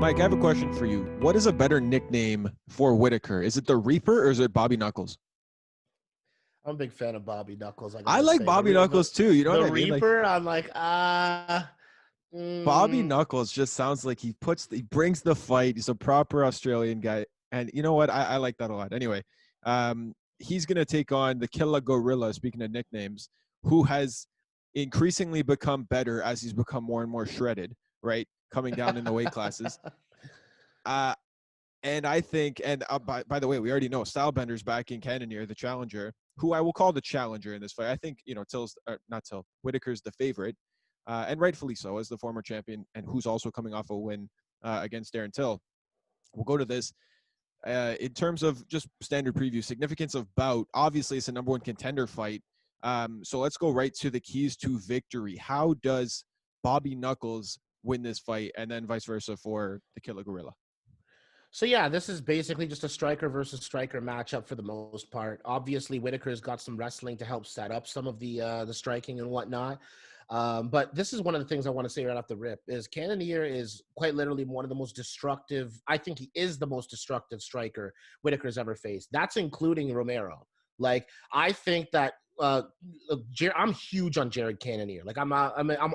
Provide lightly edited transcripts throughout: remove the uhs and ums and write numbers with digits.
Mike, I have a question for you. What is a better nickname for Whitaker? Is it the Reaper or is it Bobby Knuckles? I'm a big fan of Bobby Knuckles. I like Bobby Knuckles too. You know what I mean? The Reaper, Like, I'm like, Bobby Knuckles just sounds like he brings the fight. He's a proper Australian guy. And you know what? I like that a lot. Anyway, he's going to take on the Killa Gorilla, speaking of nicknames, who has increasingly become better as he's become more and more shredded, right? Coming down in the weight classes. And I think, and by the way, we already know Stylebender's back in Cannonier, the challenger, who I will call the challenger in this fight. I think, Whitaker's the favorite, and rightfully so, as the former champion, and who's also coming off a win against Darren Till. We'll go to this. In terms of just standard preview, significance of bout, obviously it's a number one contender fight. So let's go right to the keys to victory. How does Bobby Knuckles win this fight, and then vice versa for the Killa Gorilla? So yeah, this is basically just a striker versus striker matchup for the most part. Obviously, Whitaker's got some wrestling to help set up some of the striking and whatnot. But this is one of the things I want to say right off the rip is Cannonier is quite literally one of the most destructive. I think he is the most destructive striker Whitaker's ever faced. That's including Romero. Like, I think that I'm huge on Jared Cannonier. Like, I'm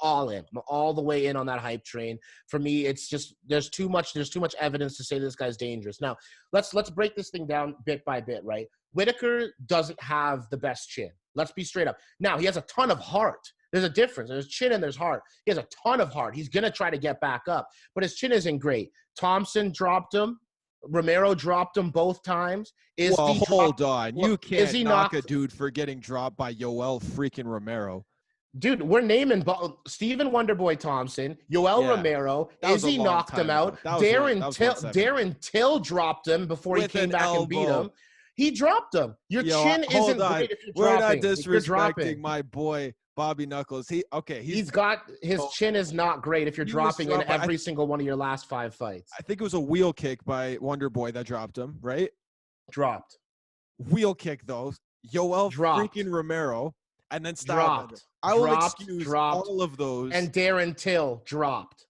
all in. I'm all the way in on that hype train. For me, it's just there's too much evidence to say this guy's dangerous. Now, let's break this thing down bit by bit, right? Whitaker doesn't have the best chin. Let's be straight up. Now, he has a ton of heart. There's a difference. There's chin and there's heart. He has a ton of heart. He's going to try to get back up, but his chin isn't great. Thompson dropped him. Romero dropped him both times. Hold on. You can't knock a dude for getting dropped by Yoel freaking Romero. Dude, we're naming Stephen Wonderboy Thompson, Yoel Romero. Izzy knocked him out. Darren Till dropped him before he came back and beat him. He dropped him. Your chin isn't great if you're dropping. We're not disrespecting my boy Bobby Knuckles. His chin is not great if you're dropping in every single one of your last 5 fights. I think it was a wheel kick by Wonder Boy that dropped him, right? Dropped. Wheel kick though. Yoel freaking Romero, and then dropped. I will excuse all of those. And Darren Till dropped.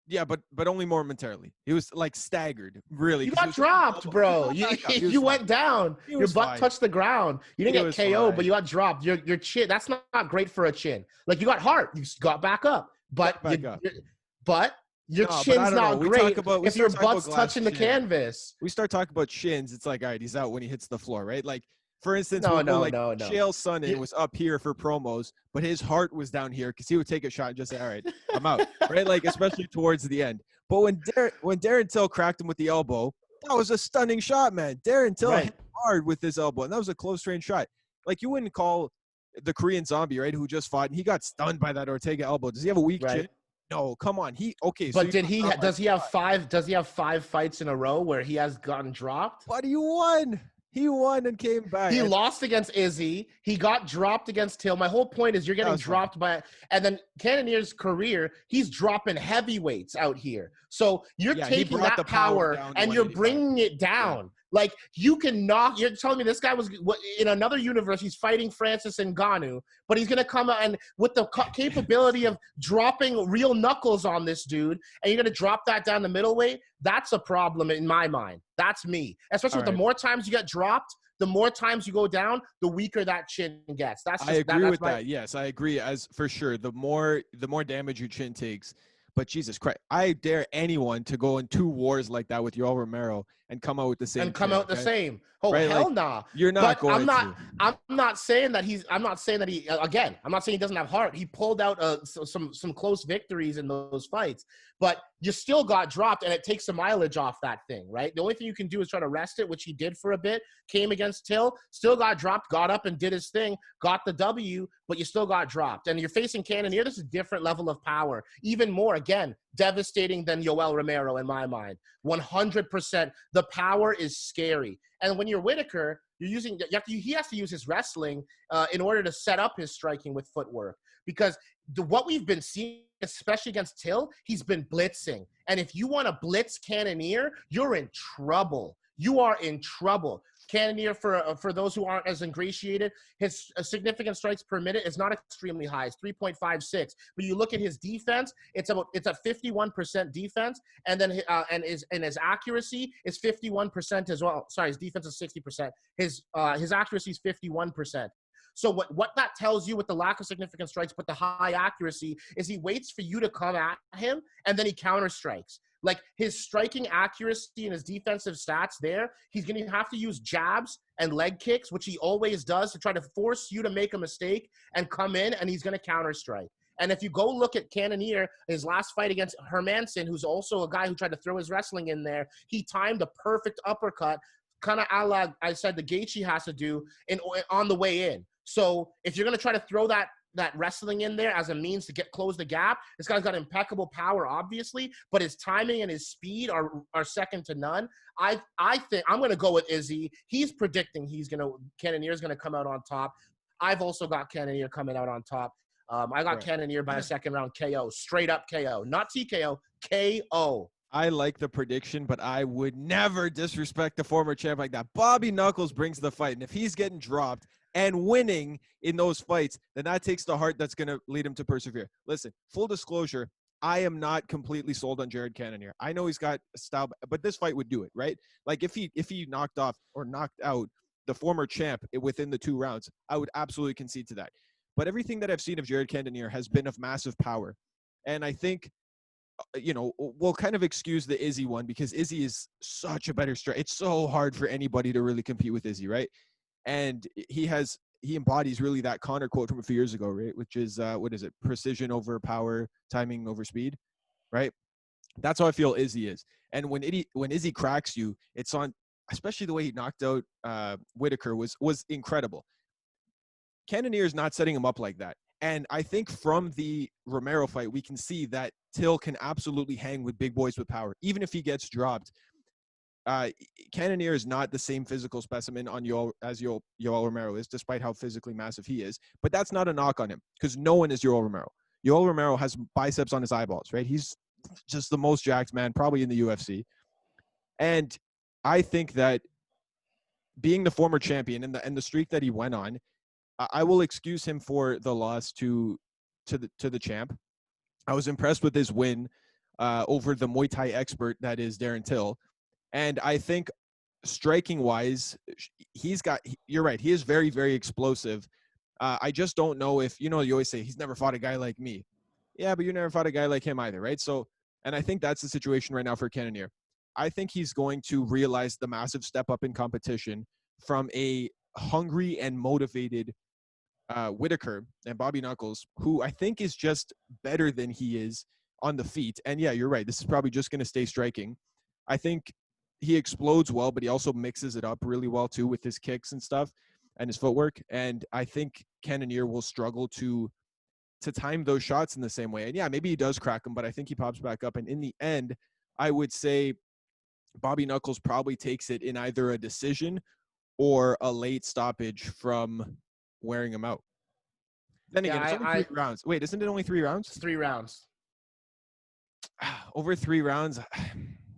Yeah, but only momentarily. He was like staggered, really. You got dropped, bro. You went down. Your butt touched the ground. You didn't get KO'd, but you got dropped. Your chin, that's not great for a chin. Like, you got heart. You got back up. But your chin's not great if your butt's touching the canvas. We start talking about chins, it's like, all right, he's out when he hits the floor, right? Like, for instance, no. Chael Sonnen was up here for promos, but his heart was down here because he would take a shot and just say, all right, I'm out, right? Like, especially towards the end. But when Darren Till cracked him with the elbow, that was a stunning shot, man. Darren Till hit hard with his elbow, and that was a close-range shot. Like, you wouldn't call the Korean Zombie, right, who just fought, and he got stunned by that Ortega elbow. Does he have a weak chin? No, come on. But does he have 5 fights in a row where he has gotten dropped? But he won. He won and came back. He lost against Izzy. He got dropped against Till. My whole point is you're getting dropped by – and then Cannonier's career, he's dropping heavyweights out here. So you're taking that power and you're bringing it down. Like, you can knock – you're telling me this guy was – in another universe, he's fighting Francis Ngannou, but he's going to come out and with the capability of dropping real knuckles on this dude, and you're going to drop that down the middleweight? That's a problem in my mind. That's me. Especially with the more times you get dropped, the more times you go down, the weaker that chin gets. I agree with that. Yes, I agree. As for sure, the more damage your chin takes. But Jesus Christ, I dare anyone to go in 2 wars like that with Yoel Romero and come out with the same. And come out the same. Oh, right? Hell like, nah. You're not going I'm not saying that he, again, I'm not saying he doesn't have heart. He pulled out some close victories in those fights. But you still got dropped, and it takes some mileage off that thing, right? The only thing you can do is try to rest it, which he did for a bit, came against Till, still got dropped, got up and did his thing, got the W, but you still got dropped. And you're facing Cannonier. This is a different level of power. Even more, again, devastating than Yoel Romero in my mind. 100%. The power is scary. And when you're Whitaker, he has to use his wrestling in order to set up his striking with footwork. Because what we've been seeing, especially against Till, he's been blitzing. And if you want to blitz Cannonier, you're in trouble. You are in trouble. Cannonier, for those who aren't as ingratiated, his significant strikes per minute is not extremely high. It's 3.56. But you look at his defense, it's a 51% defense, and then his accuracy is 51% as well. Sorry, his defense is 60%. His accuracy is 51%. So what that tells you with the lack of significant strikes but the high accuracy is he waits for you to come at him and then he counter strikes. Like his striking accuracy and his defensive stats there, he's going to have to use jabs and leg kicks, which he always does, to try to force you to make a mistake and come in, and he's going to counter strike. And if you go look at Cannonier, his last fight against Hermanson, who's also a guy who tried to throw his wrestling in there, he timed a perfect uppercut, kind of a la, I said, the Gaethje has to do on the way in. So if you're going to try to throw that wrestling in there as a means to close the gap, this guy's got impeccable power, obviously, but his timing and his speed are second to none. I think I'm going to go with Izzy. He's predicting Cannonier's going to come out on top. I've also got Cannonier coming out on top. I got Cannonier by a second round KO, straight up KO, not TKO, KO. I like the prediction, but I would never disrespect the former champ like that. Bobby Knuckles brings the fight, and if he's getting dropped and winning in those fights, then that takes the heart that's going to lead him to persevere. Listen, full disclosure, I am not completely sold on Jared Cannonier. I know he's got a style, but this fight would do it, right? Like if he knocked off or knocked out the former champ within the 2 rounds, I would absolutely concede to that. But everything that I've seen of Jared Cannonier has been of massive power. And I think, we'll kind of excuse the Izzy one because Izzy is such a better striker. It's so hard for anybody to really compete with Izzy, right? And he embodies really that Connor quote from a few years ago, right? Which is, what is it? Precision over power, timing over speed, right? That's how I feel Izzy is. And when Izzy cracks you, it's on, especially the way he knocked out Whitaker was incredible. Cannonier is not setting him up like that. And I think from the Romero fight, we can see that Till can absolutely hang with big boys with power, even if he gets dropped. Cannonier is not the same physical specimen on as Yoel Romero is, despite how physically massive he is. But that's not a knock on him, because no one is Yoel Romero. Yoel Romero has biceps on his eyeballs, right? He's just the most jacked man probably in the UFC. And I think that being the former champion and the streak that he went on, I will excuse him for the loss to the champ. I was impressed with his win over the Muay Thai expert that is Darren Till. And I think striking-wise, you're right, he is very, very explosive. I just don't know if, you always say, he's never fought a guy like me. Yeah, but you never fought a guy like him either, right? So, and I think that's the situation right now for Cannonier. I think he's going to realize the massive step up in competition from a hungry and motivated Whitaker and Bobby Knuckles, who I think is just better than he is on the feet. And yeah, you're right. This is probably just going to stay striking. I think he explodes well, but he also mixes it up really well too with his kicks and stuff and his footwork. And I think Cannonier will struggle to time those shots in the same way. And yeah, maybe he does crack them, but I think he pops back up. And in the end, I would say Bobby Knuckles probably takes it in either a decision or a late stoppage from wearing him out. Then again, it's only 3 rounds. Wait, isn't it only 3 rounds? It's 3 rounds. Over 3 rounds,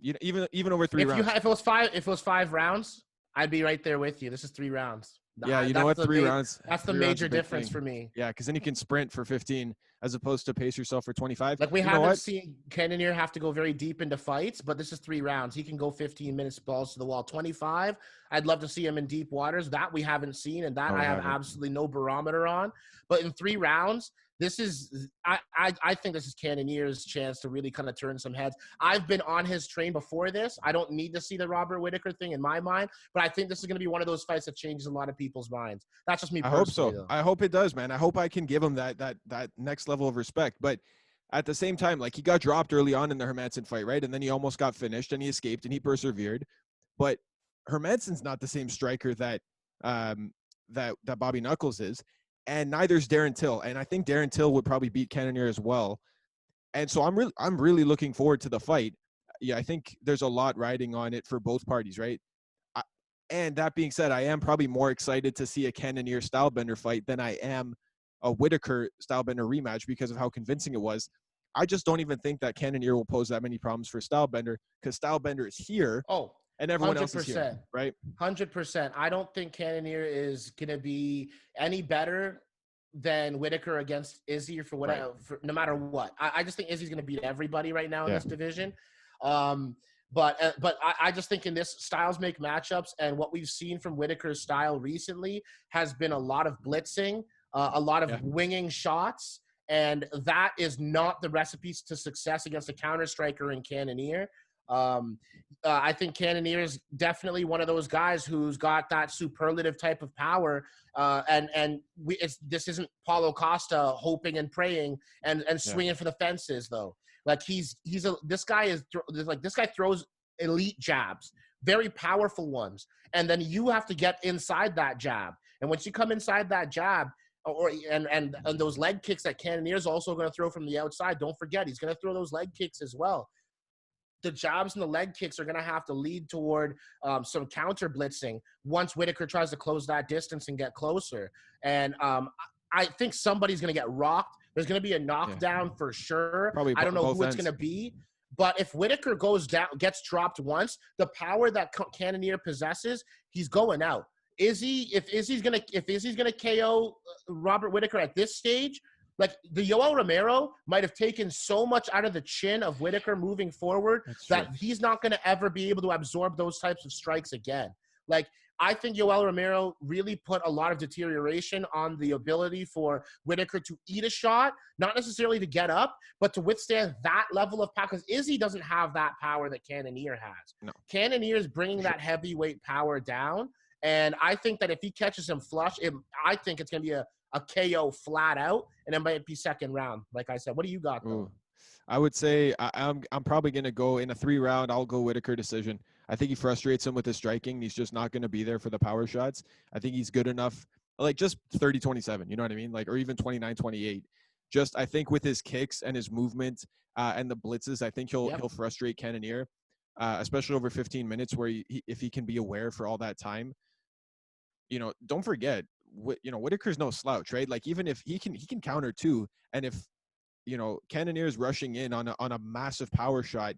even over 3 rounds. If it was 5 rounds, I'd be right there with you. This is 3 rounds. Yeah, you know what? 3 rounds. That's the major difference for me. Yeah, because then you can sprint for 15 as opposed to pace yourself for 25. Like we haven't seen Cannonier have to go very deep into fights, but this is 3 rounds. He can go 15 minutes, balls to the wall. 25, I'd love to see him in deep waters. That we haven't seen, and that I have absolutely no barometer on. But in 3 rounds, this is I think this is Cannonier's chance to really kind of turn some heads. I've been on his train before this. I don't need to see the Robert Whitaker thing in my mind, but I think this is going to be one of those fights that changes a lot of people's minds. That's just me personally. I hope so. Though. I hope it does, man. I hope I can give him that next level of respect. But at the same time, like he got dropped early on in the Hermanson fight, right? And then he almost got finished and he escaped and he persevered. But Hermanson's not the same striker that Bobby Knuckles is. And neither is Darren Till. And I think Darren Till would probably beat Cannonier as well. And so I'm really looking forward to the fight. Yeah, I think there's a lot riding on it for both parties, right? And that being said, I am probably more excited to see a Cannonier Stylebender fight than I am a Whitaker Stylebender rematch because of how convincing it was. I just don't even think that Cannonier will pose that many problems for Stylebender because Stylebender is here. Oh, and everyone else is here, 100%. right? 100%. I don't think Cannonier is going to be any better than Whitaker against Izzy for whatever, no matter what. I just think Izzy's going to beat everybody right now in this division. But I just think in this styles make matchups, and what we've seen from Whitaker's style recently has been a lot of blitzing, a lot of winging shots, and that is not the recipes to success against a counter striker in Cannonier. I think Cannonier is definitely one of those guys who's got that superlative type of power, this isn't Paulo Costa hoping and praying and swinging for the fences though. Like this guy throws elite jabs, very powerful ones, and then you have to get inside that jab. And once you come inside that jab, and those leg kicks that Cannonier's also going to throw from the outside, don't forget he's going to throw those leg kicks as well. The jabs and the leg kicks are going to have to lead toward some counter blitzing once Whitaker tries to close that distance and get closer. And I think somebody's going to get rocked. There's going to be a knockdown for sure. Probably I don't know who it's going to be. But if Whitaker goes down, gets dropped once, the power that Cannonier possesses, he's going out. If Izzy's gonna KO Robert Whitaker at this stage, like the Yoel Romero might have taken so much out of the chin of Whitaker moving forward that he's not going to ever be able to absorb those types of strikes again. Like, I think Yoel Romero really put a lot of deterioration on the ability for Whitaker to eat a shot, not necessarily to get up, but to withstand that level of power. Because Izzy doesn't have that power that Cannonier has. No. Cannonier is bringing that heavyweight power down. And I think that if he catches him flush, I think it's going to be a KO flat out, and it might be second round. Like I said, what do you got though? I would say I'm probably going to go in a 3-round. I'll go Whitaker decision. I think he frustrates him with his striking. He's just not going to be there for the power shots. I think he's good enough, like just 30-27, you know what I mean? Like, or even 29-28. Just, I think with his kicks and his movement and the blitzes, I think he'll frustrate Cannonier, especially over 15 minutes where if he can be aware for all that time. You know, don't forget, Whitaker's no slouch, right? Like, even if he can counter too, and if Cannonier's rushing in on a massive power shot,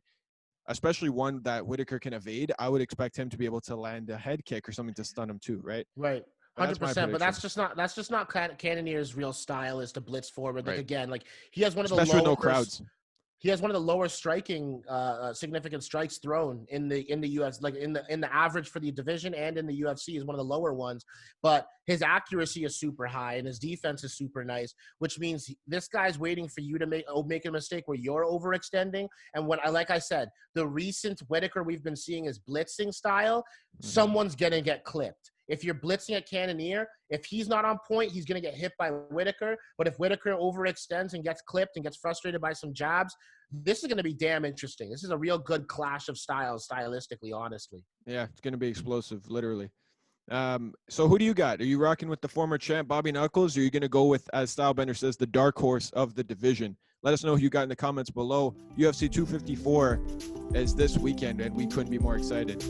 especially one that Whitaker can evade, I would expect him to be able to land a head kick or something to stun him too, right? Right. 100%, but that's just not Cannonier's real style, is to blitz forward. Like, again, like he has one of the especially no crowds. He has one of the lower striking significant strikes thrown in the UFC, like in the average for the division and in the UFC is one of the lower ones. But his accuracy is super high and his defense is super nice, which means this guy's waiting for you to make a mistake where you're overextending. And like I said, the recent Whitaker we've been seeing is blitzing style. Someone's gonna get clipped. If you're blitzing at Cannonier, if he's not on point, he's going to get hit by Whitaker. But if Whitaker overextends and gets clipped and gets frustrated by some jabs, this is going to be damn interesting. This is a real good clash of styles, stylistically, honestly. Yeah, it's going to be explosive, literally. So who do you got? Are you rocking with the former champ, Bobby Knuckles, or are you going to go with, as Stylebender says, the dark horse of the division? Let us know who you got in the comments below. UFC 254 is this weekend, and we couldn't be more excited.